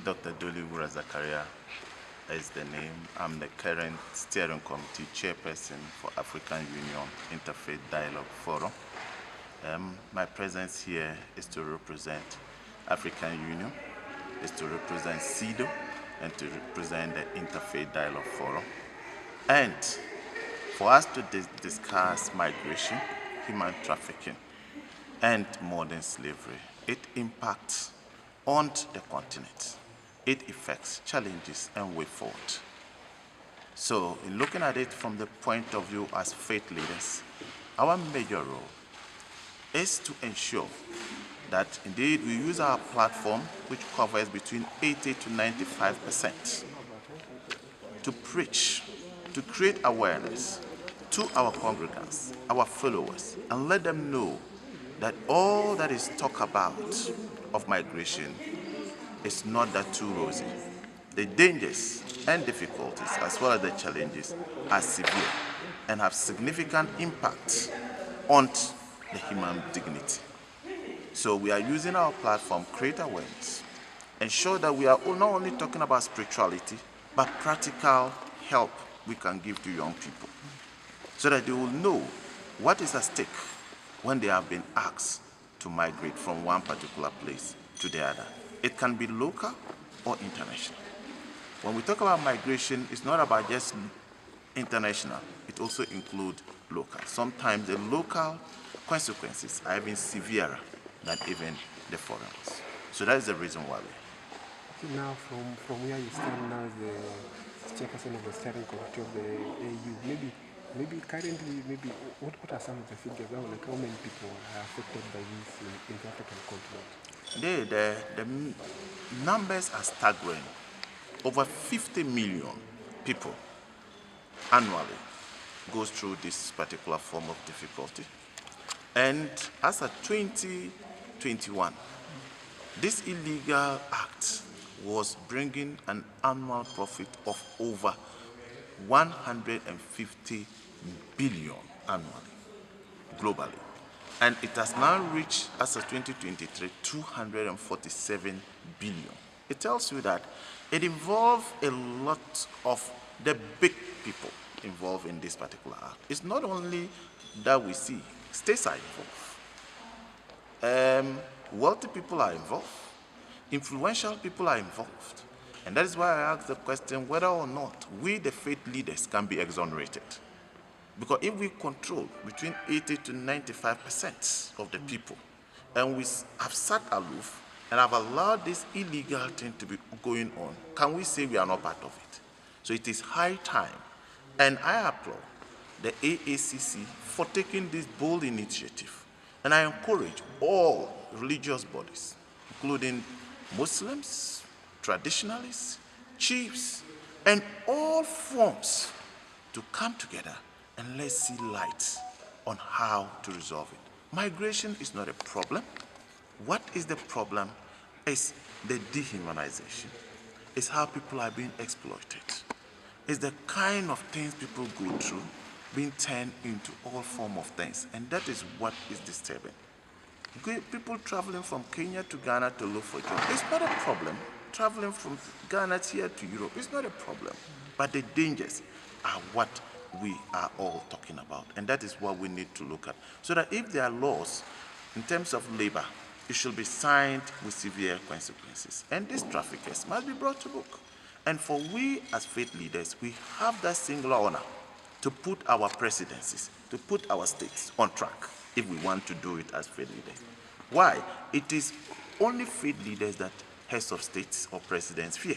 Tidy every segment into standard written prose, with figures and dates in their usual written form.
Dr. Doliwura Zakaria is the name. I'm the current steering committee chairperson for African Union Interfaith Dialogue Forum. My presence here is to represent African Union, is to represent CEDO, and to represent the Interfaith Dialogue Forum. And for us to discuss migration, human trafficking, and modern slavery, it impacts on the continent. It affects challenges and way forward. So in looking at it from the point of view as faith leaders, our major role is to ensure that indeed we use our platform, which covers between 80 to 95%, to preach, to create awareness to our congregants, our followers, and let them know that all that is talked about of migration is not that too rosy. The dangers and difficulties, as well as the challenges, are severe and have significant impact on the human dignity. So we are using our platform, create awareness, ensure that we are not only talking about spirituality, but practical help we can give to young people, so that they will know what is at stake when they have been asked to migrate from one particular place to the other. It can be local or international. When we talk about migration, it's not about just international, it also includes local. Sometimes the local consequences are even severer than even the foreign ones. So that is the reason why we're here. Now, from where you stand now as the chairperson of the steering committee of the AU, maybe currently, what are some of the figures, like how many people are affected by this in the African continent? The numbers are staggering. Over 50 million people annually goes through this particular form of difficulty. And as of 2021, this illegal act was bringing an annual profit of over 150 billion annually, globally. And it has now reached, as of 2023, 247 billion. It tells you that it involves a lot of the big people involved in this particular act. It's not only that we see states are involved, wealthy people are involved, influential people are involved. And that is why I asked the question whether or not we, the faith leaders, can be exonerated. Because if we control between 80 to 95% of the people, and we have sat aloof and have allowed this illegal thing to be going on, can we say we are not part of it? So it is high time. And I applaud the AACC for taking this bold initiative. And I encourage all religious bodies, including Muslims, traditionalists, chiefs, and all forms, to come together and let's see light on how to resolve it. Migration is not a problem. What is the problem is the dehumanization. It's how people are being exploited. It's the kind of things people go through being turned into all forms of things. And that is what is disturbing. People traveling from Kenya to Ghana to look for jobs, it's not a problem. Traveling from Ghana here to Europe, it's not a problem. But the dangers are what we are all talking about. And that is what we need to look at. So that if there are laws in terms of labor, it should be signed with severe consequences. And these traffickers must be brought to book. And for we as faith leaders, we have that singular honor to put our presidencies, to put our states on track if we want to do it as faith leaders. Why? It is only faith leaders that heads of states or presidents fear.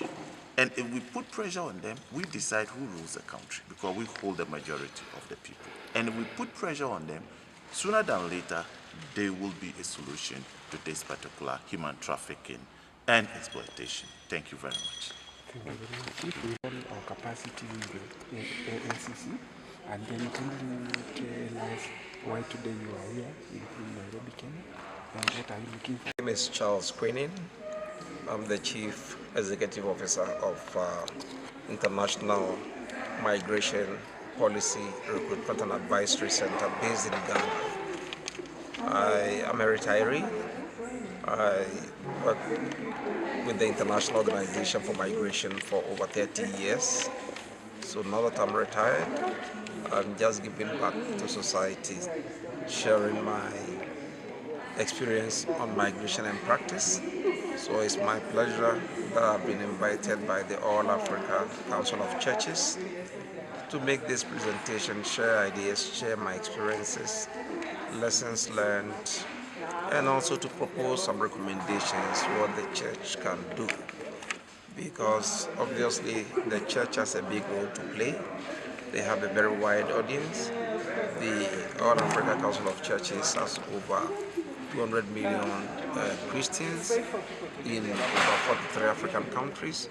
And if we put pressure on them, we decide who rules the country because we hold the majority of the people. And if we put pressure on them, sooner than later, there will be a solution to this particular human trafficking and exploitation. Thank you very much. Thank you very much. If we hold our capacity in the NCC, and then can you tell us why today you are here in Nairobi, Kenya, and what are you looking for? My name is Charles Queenin. I'm the Chief Executive Officer of International Migration Policy Recruitment and Advisory Center based in Ghana. I am a retiree. I worked with the International Organization for Migration for over 30 years. So now that I'm retired, I'm just giving back to society, sharing my experience on migration and practice. So it's my pleasure that I've been invited by the All Africa Council of Churches to make this presentation, share ideas, share my experiences, lessons learned, and also to propose some recommendations what the church can do. Because obviously the church has a big role to play. They have a very wide audience. The All Africa Council of Churches has over 200 million Christians in over 43 African countries.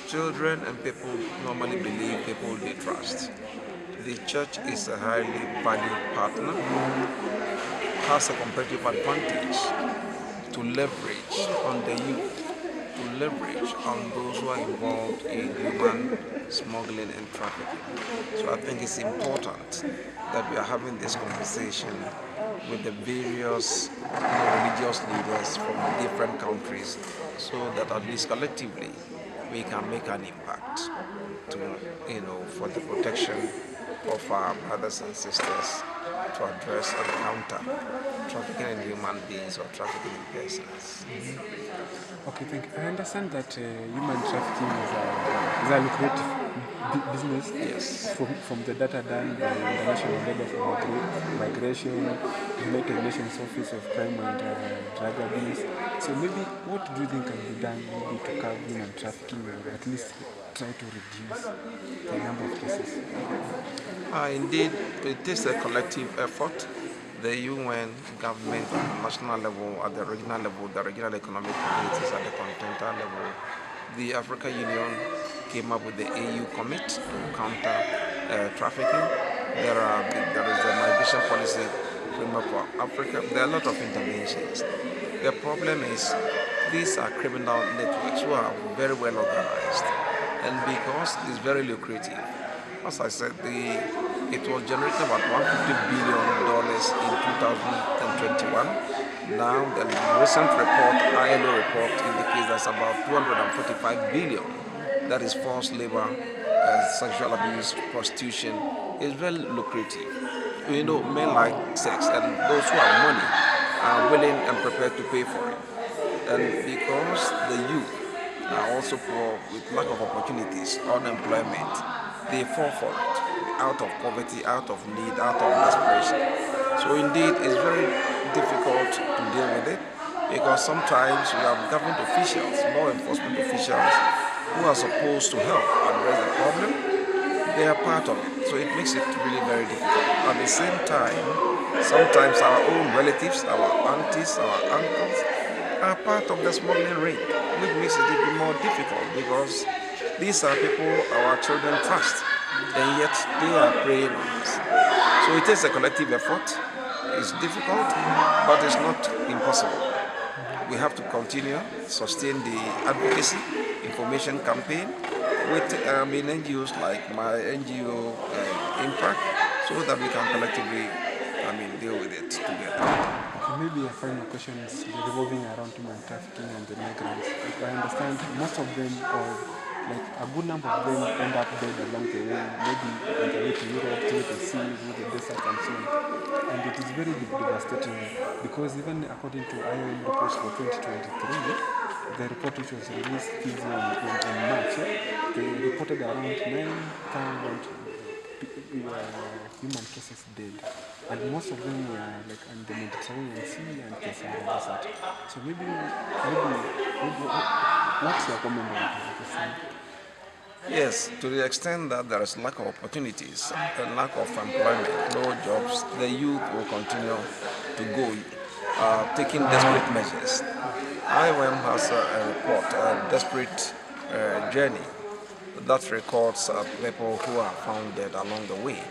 Children and people normally believe people they trust. The church is a highly valued partner, has a competitive advantage to leverage on the youth, to leverage on those who are involved in human smuggling and trafficking. So I think it's important that we are having this conversation with the various religious leaders from different countries so that at least collectively we can make an impact to, for the protection of our brothers and sisters to address and counter trafficking in human beings or trafficking in persons. Okay, thank you. I understand that human trafficking is a lucrative business. Yes. From the data done by the International Level for Migration, United Nations Office of Crime and Drug Abuse. So maybe what do you think can be done maybe to curb human trafficking or at least try to reduce the number of cases? Indeed, it takes a collective effort. The UN government at the national level, at the regional level, the regional economic communities at the continental level, the African Union came up with the AU commit to counter trafficking. There is a migration policy framework for Africa. There are a lot of interventions. The problem is these are criminal networks who are very well organized, and because it's very lucrative. As I said, it was generating about $150 billion in 2021. Now, the recent report, ILO report, indicates that's about $245 billion. That is forced labor, sexual abuse, prostitution. It's very lucrative. Men like sex, and those who have money are willing and prepared to pay for it. And because the youth are also poor with lack of opportunities, unemployment, they fall for it, out of poverty, out of need, out of desperation. So indeed, it's very difficult to deal with it because sometimes we have government officials, law enforcement officials, who are supposed to help address the problem. They are part of it. So it makes it really very difficult. At the same time, sometimes our own relatives, our aunties, our uncles, are part of the smuggling ring, which makes it even more difficult because these are people our children trust, and yet they are preying on us. So it takes a collective effort. It's difficult, but it's not impossible. We have to continue, sustain the advocacy, information campaign with NGOs like my NGO Impact, so that we can collectively deal with it together. Okay, maybe a final question is revolving around human trafficking and the migrants. If I understand, most of them, or like a good number of them, end up dead along the way, maybe on the way to Europe, through the sea, through the desert and so on. And it is very devastating because even according to IOM reports for 2023, the report which was released in March, they reported around 9,000 human cases dead, and most of them were like in the Mediterranean Sea and the Sahara Desert. So maybe what's your comment on this? Yes, to the extent that there is lack of opportunities, a lack of employment, no jobs, the youth will continue to go, taking desperate measures. IOM has a report, a desperate journey, that records people who are found dead along the way.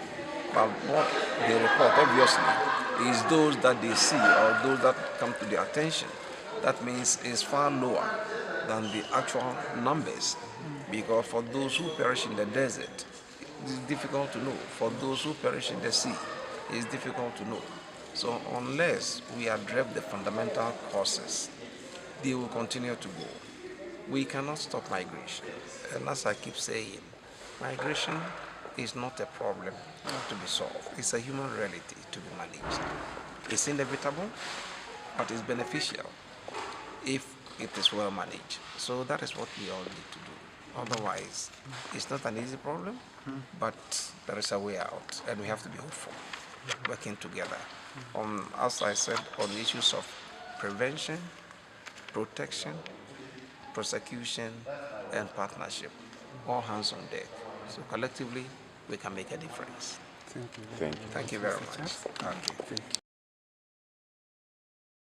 But what they report, obviously, is those that they see or those that come to their attention. That means it's far lower than the actual numbers. Because for those who perish in the desert, it's difficult to know. For those who perish in the sea, it's difficult to know. So unless we address the fundamental causes, they will continue to go. We cannot stop migration. And as I keep saying, migration is not a problem to be solved. It's a human reality to be managed. It's inevitable, but it's beneficial if it is well managed. So that is what we all need to do. Otherwise, it's not an easy problem, but there is a way out, and we have to be hopeful, working together. As I said, on issues of prevention, protection, prosecution, and partnership, all hands on deck. So collectively, we can make a difference. Thank you. Thank you. Thank you very much. Okay. Thank you.